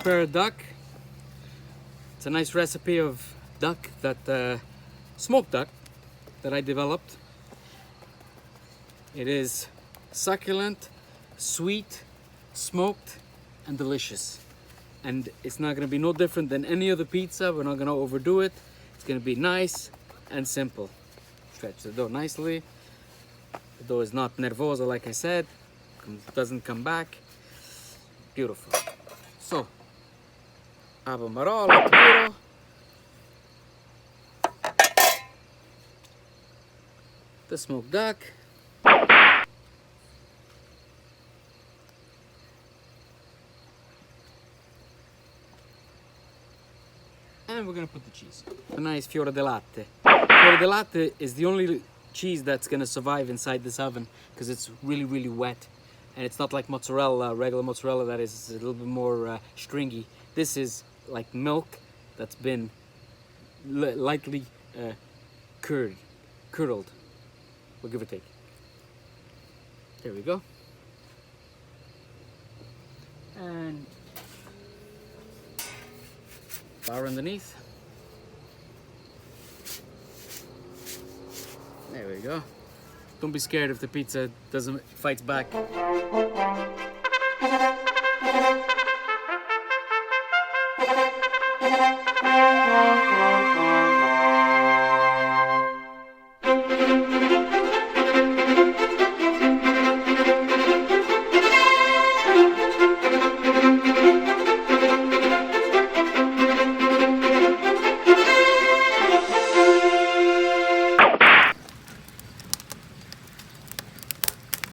prepare a duck. It's a nice recipe of duck that smoked duck that I developed. It is succulent, sweet, smoked, and delicious. And it's not gonna be no different than any other pizza. We're not gonna overdo it. It's gonna be nice and simple. Stretch the dough nicely. The dough is not nervosa, like I said. It doesn't come back. Beautiful. So, apomarolo, puro. The smoked duck. And we're gonna put the cheese. A nice fiore di latte. Fiore di latte is the only cheese that's gonna survive inside this oven because it's really, really wet. And it's not like mozzarella, regular mozzarella that is a little bit more stringy. This is like milk that's been lightly curdled. We'll give it a take. There we go. And flour underneath. There we go. Don't be scared if the pizza fights back.